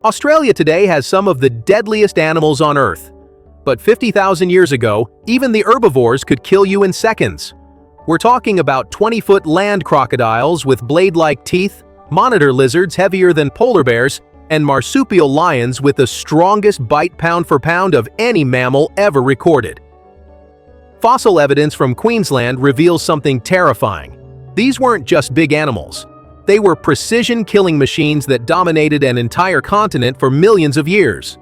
Australia today has some of the deadliest animals on Earth. But 50,000 years ago, even the herbivores could kill you in seconds. We're talking about 20-foot land crocodiles with blade-like teeth, monitor lizards heavier than polar bears, and marsupial lions with the strongest bite pound for pound of any mammal ever recorded. Fossil evidence from Queensland reveals something terrifying. These weren't just big animals. They were precision killing machines that dominated an entire continent for millions of years.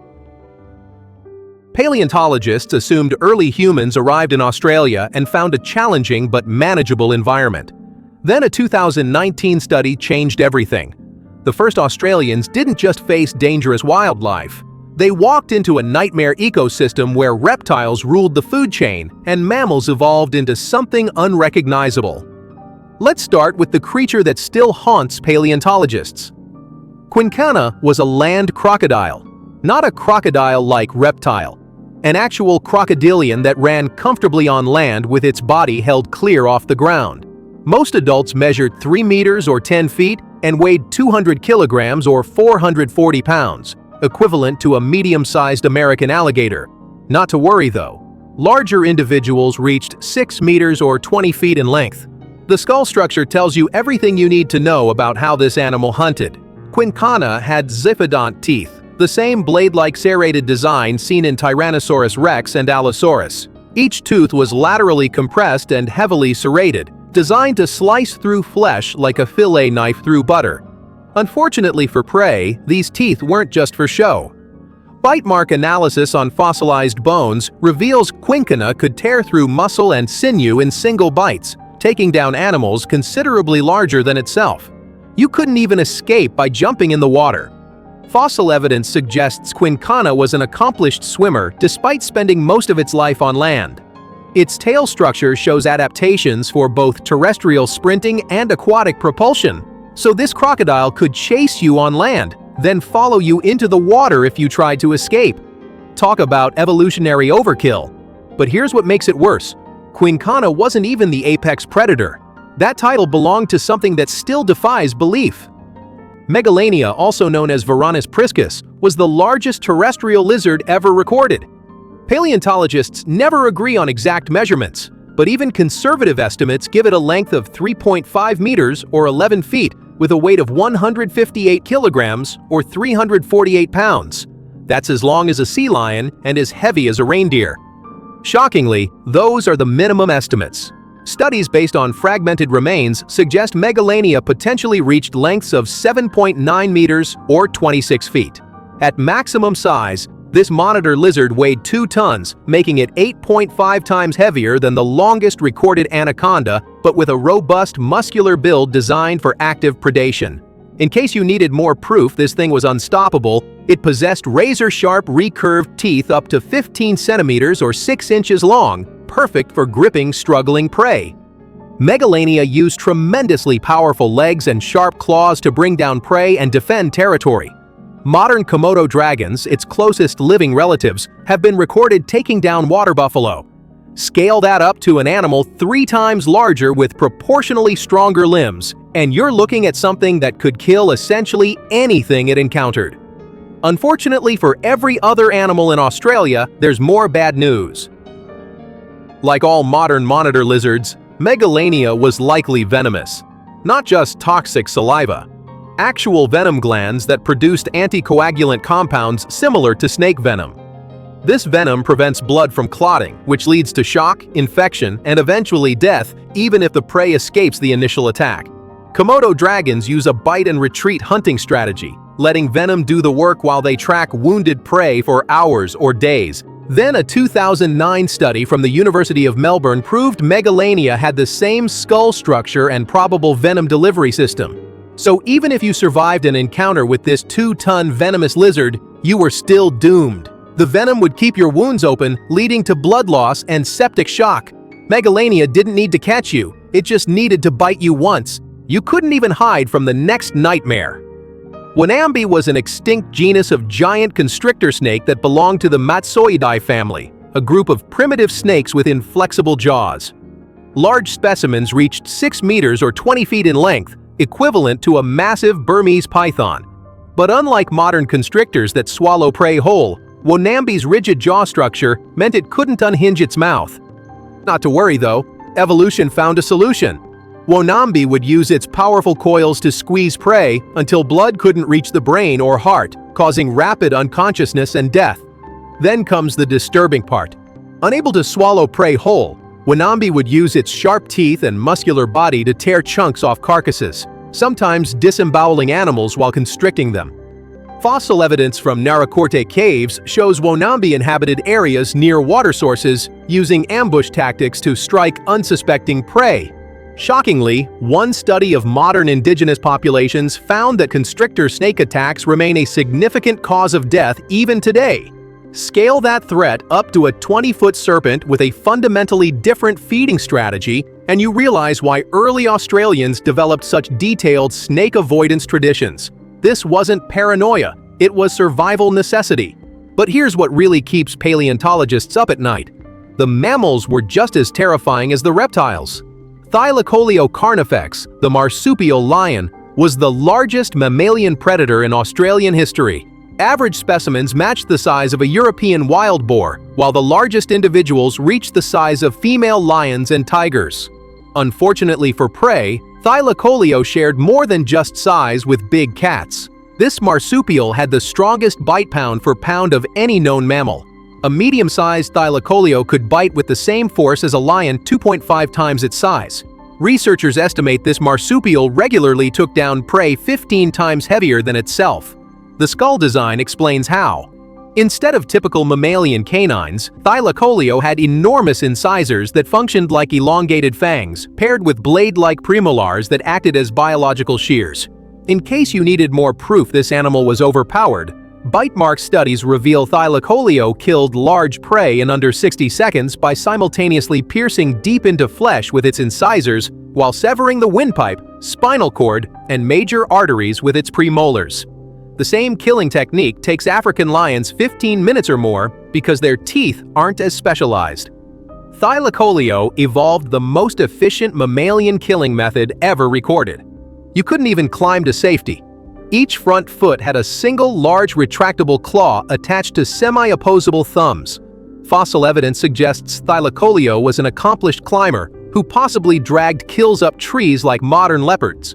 Paleontologists assumed early humans arrived in Australia and found a challenging but manageable environment. Then a 2019 study changed everything. The first Australians didn't just face dangerous wildlife. They walked into a nightmare ecosystem where reptiles ruled the food chain and mammals evolved into something unrecognizable. Let's start with the creature that still haunts paleontologists. Quinkana was a land crocodile, not a crocodile-like reptile. An actual crocodilian that ran comfortably on land with its body held clear off the ground. Most adults measured 3 meters or 10 feet and weighed 200 kilograms or 440 pounds, equivalent to a medium-sized American alligator. Not to worry though, larger individuals reached 6 meters or 20 feet in length. The skull structure tells you everything you need to know about how this animal hunted. Quinkana had zyphodont teeth, the same blade-like serrated design seen in Tyrannosaurus rex and Allosaurus. Each tooth was laterally compressed and heavily serrated, designed to slice through flesh like a fillet knife through butter. Unfortunately for prey, these teeth weren't just for show. Bite mark analysis on fossilized bones reveals Quinkana could tear through muscle and sinew in single bites, taking down animals considerably larger than itself. You couldn't even escape by jumping in the water. Fossil evidence suggests Quinkana was an accomplished swimmer despite spending most of its life on land. Its tail structure shows adaptations for both terrestrial sprinting and aquatic propulsion, so this crocodile could chase you on land, then follow you into the water if you tried to escape. Talk about evolutionary overkill. But here's what makes it worse. Quinkana wasn't even the apex predator. That title belonged to something that still defies belief. Megalania, also known as Varanus priscus, was the largest terrestrial lizard ever recorded. Paleontologists never agree on exact measurements, but even conservative estimates give it a length of 3.5 meters or 11 feet with a weight of 158 kilograms or 348 pounds. That's as long as a sea lion and as heavy as a reindeer. Shockingly, those are the minimum estimates. Studies based on fragmented remains suggest Megalania potentially reached lengths of 7.9 meters or 26 feet. At maximum size, this monitor lizard weighed 2 tons, making it 8.5 times heavier than the longest recorded anaconda, but with a robust muscular build designed for active predation. In case you needed more proof this thing was unstoppable, it possessed razor-sharp recurved teeth up to 15 centimeters or 6 inches long, perfect for gripping struggling prey. Megalania used tremendously powerful legs and sharp claws to bring down prey and defend territory. Modern Komodo dragons, its closest living relatives, have been recorded taking down water buffalo. Scale that up to an animal 3 times larger with proportionally stronger limbs, and you're looking at something that could kill essentially anything it encountered. Unfortunately for every other animal in Australia, there's more bad news. Like all modern monitor lizards, Megalania was likely venomous. Not just toxic saliva. Actual venom glands that produced anticoagulant compounds similar to snake venom. This venom prevents blood from clotting, which leads to shock, infection, and eventually death, even if the prey escapes the initial attack. Komodo dragons use a bite-and-retreat hunting strategy, letting venom do the work while they track wounded prey for hours or days. Then a 2009 study from the University of Melbourne proved Megalania had the same skull structure and probable venom delivery system. So even if you survived an encounter with this 2-ton venomous lizard, you were still doomed. The venom would keep your wounds open, leading to blood loss and septic shock. Megalania didn't need to catch you, it just needed to bite you once. You couldn't even hide from the next nightmare. Wanambi was an extinct genus of giant constrictor snake that belonged to the Matsoidae family, a group of primitive snakes with inflexible jaws. Large specimens reached 6 meters or 20 feet in length, equivalent to a massive Burmese python. But unlike modern constrictors that swallow prey whole, Wonambi's rigid jaw structure meant it couldn't unhinge its mouth. Not to worry though, evolution found a solution. Wonambi would use its powerful coils to squeeze prey until blood couldn't reach the brain or heart, causing rapid unconsciousness and death. Then comes the disturbing part. Unable to swallow prey whole, Wonambi would use its sharp teeth and muscular body to tear chunks off carcasses, sometimes disemboweling animals while constricting them. Fossil evidence from Narakorte caves shows Wonambi inhabited areas near water sources, using ambush tactics to strike unsuspecting prey. Shockingly, one study of modern indigenous populations found that constrictor snake attacks remain a significant cause of death even today. Scale that threat up to a 20-foot serpent with a fundamentally different feeding strategy, and you realize why early Australians developed such detailed snake avoidance traditions. This wasn't paranoia, it was survival necessity. But here's what really keeps paleontologists up at night. The mammals were just as terrifying as the reptiles. Thylacoleo carnifex, the marsupial lion, was the largest mammalian predator in Australian history. Average specimens matched the size of a European wild boar, while the largest individuals reached the size of female lions and tigers. Unfortunately for prey, Thylacoleo shared more than just size with big cats. This marsupial had the strongest bite pound for pound of any known mammal. A medium-sized Thylacoleo could bite with the same force as a lion 2.5 times its size. Researchers estimate this marsupial regularly took down prey 15 times heavier than itself. The skull design explains how. Instead of typical mammalian canines, Thylacoleo had enormous incisors that functioned like elongated fangs, paired with blade-like premolars that acted as biological shears. In case you needed more proof this animal was overpowered, bite mark studies reveal Thylacoleo killed large prey in under 60 seconds by simultaneously piercing deep into flesh with its incisors while severing the windpipe, spinal cord, and major arteries with its premolars. The same killing technique takes African lions 15 minutes or more because their teeth aren't as specialized. Thylacoleo evolved the most efficient mammalian killing method ever recorded. You couldn't even climb to safety. Each front foot had a single large retractable claw attached to semi-opposable thumbs. Fossil evidence suggests Thylacoleo was an accomplished climber who possibly dragged kills up trees like modern leopards.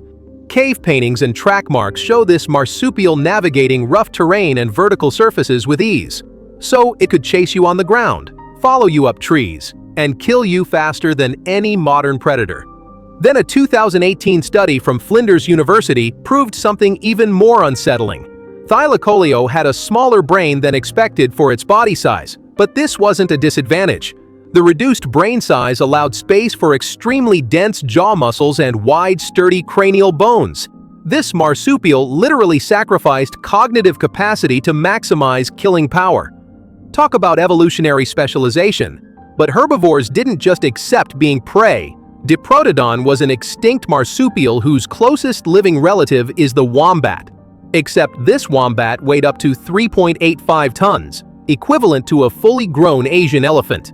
Cave paintings and track marks show this marsupial navigating rough terrain and vertical surfaces with ease. So it could chase you on the ground, follow you up trees, and kill you faster than any modern predator. Then a 2018 study from Flinders University proved something even more unsettling. Thylacoleo had a smaller brain than expected for its body size, but this wasn't a disadvantage. The reduced brain size allowed space for extremely dense jaw muscles and wide, sturdy cranial bones. This marsupial literally sacrificed cognitive capacity to maximize killing power. Talk about evolutionary specialization. But herbivores didn't just accept being prey. Diprotodon was an extinct marsupial whose closest living relative is the wombat. Except this wombat weighed up to 3.85 tons, equivalent to a fully grown Asian elephant.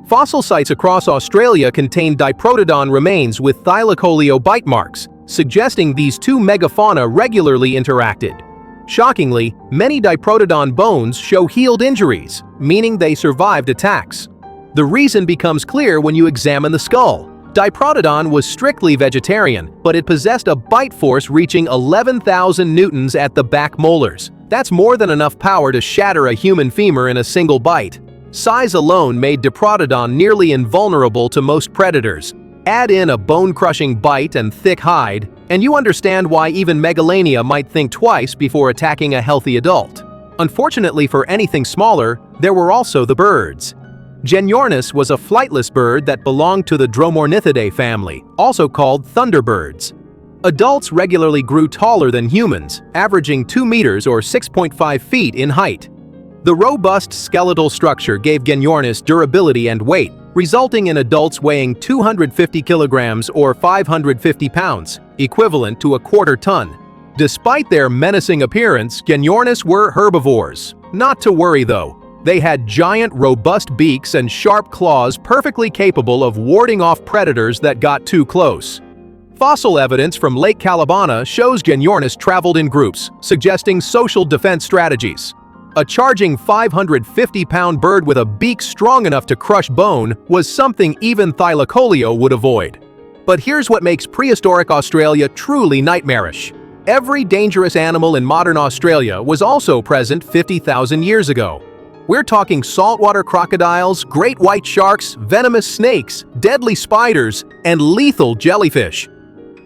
Fossil sites across Australia contain Diprotodon remains with Thylacoleo bite marks, suggesting these two megafauna regularly interacted. Shockingly, many Diprotodon bones show healed injuries, meaning they survived attacks. The reason becomes clear when you examine the skull. Diprotodon was strictly vegetarian, but it possessed a bite force reaching 11,000 newtons at the back molars. That's more than enough power to shatter a human femur in a single bite. Size alone made Diprotodon nearly invulnerable to most predators. Add in a bone-crushing bite and thick hide, and you understand why even Megalania might think twice before attacking a healthy adult. Unfortunately for anything smaller, there were also the birds. Genyornis was a flightless bird that belonged to the Dromornithidae family, also called thunderbirds. Adults regularly grew taller than humans, averaging 2 meters or 6.5 feet in height. The robust skeletal structure gave Genyornis durability and weight, resulting in adults weighing 250 kilograms or 550 pounds, equivalent to a quarter ton. Despite their menacing appearance, Genyornis were herbivores. Not to worry though. They had giant, robust beaks and sharp claws perfectly capable of warding off predators that got too close. Fossil evidence from Lake Calabana shows Genyornis traveled in groups, suggesting social defense strategies. A charging 550-pound bird with a beak strong enough to crush bone was something even Thylacoleo would avoid. But here's what makes prehistoric Australia truly nightmarish. Every dangerous animal in modern Australia was also present 50,000 years ago. We're talking saltwater crocodiles, great white sharks, venomous snakes, deadly spiders, and lethal jellyfish.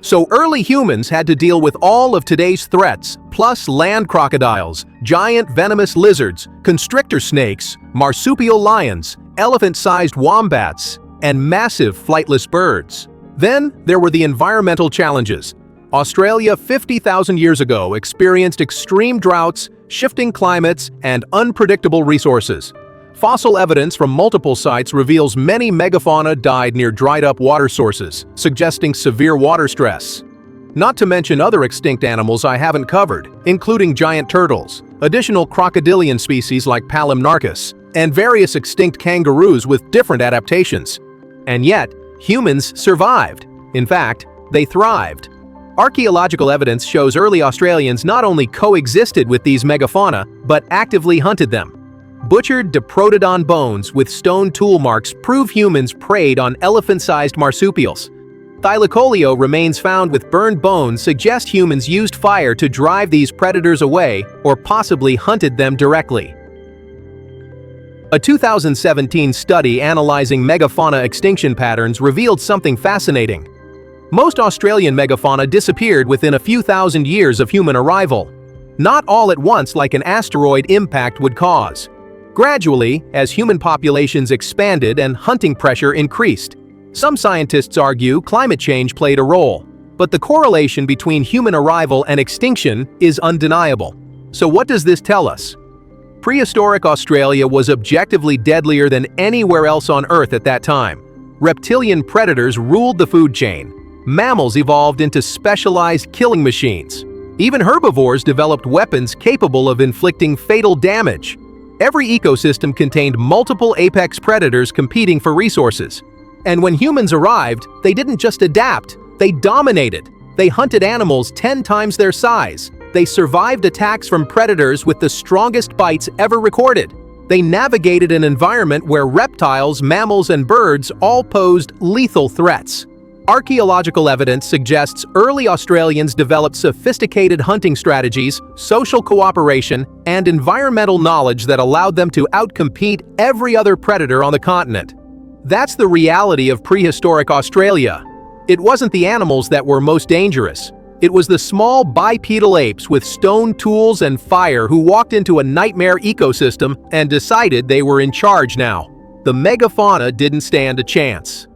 So early humans had to deal with all of today's threats, plus land crocodiles, giant venomous lizards, constrictor snakes, marsupial lions, elephant-sized wombats, and massive flightless birds. Then there were the environmental challenges. Australia 50,000 years ago experienced extreme droughts, shifting climates, and unpredictable resources. Fossil evidence from multiple sites reveals many megafauna died near dried-up water sources, suggesting severe water stress. Not to mention other extinct animals I haven't covered, including giant turtles, additional crocodilian species like Palymnarchus, and various extinct kangaroos with different adaptations. And yet, humans survived. In fact, they thrived. Archaeological evidence shows early Australians not only coexisted with these megafauna, but actively hunted them. Butchered diprotodon bones with stone tool marks prove humans preyed on elephant-sized marsupials. Thylacoleo remains found with burned bones suggest humans used fire to drive these predators away or possibly hunted them directly. A 2017 study analyzing megafauna extinction patterns revealed something fascinating. Most Australian megafauna disappeared within a few thousand years of human arrival. Not all at once like an asteroid impact would cause. Gradually, as human populations expanded and hunting pressure increased. Some scientists argue climate change played a role, but the correlation between human arrival and extinction is undeniable. So what does this tell us? Prehistoric Australia was objectively deadlier than anywhere else on Earth at that time. Reptilian predators ruled the food chain. Mammals evolved into specialized killing machines. Even herbivores developed weapons capable of inflicting fatal damage. Every ecosystem contained multiple apex predators competing for resources. And when humans arrived, they didn't just adapt, they dominated. They hunted animals 10 times their size. They survived attacks from predators with the strongest bites ever recorded. They navigated an environment where reptiles, mammals, and birds all posed lethal threats. Archaeological evidence suggests early Australians developed sophisticated hunting strategies, social cooperation, and environmental knowledge that allowed them to outcompete every other predator on the continent. That's the reality of prehistoric Australia. It wasn't the animals that were most dangerous. It was the small bipedal apes with stone tools and fire who walked into a nightmare ecosystem and decided they were in charge now. The megafauna didn't stand a chance.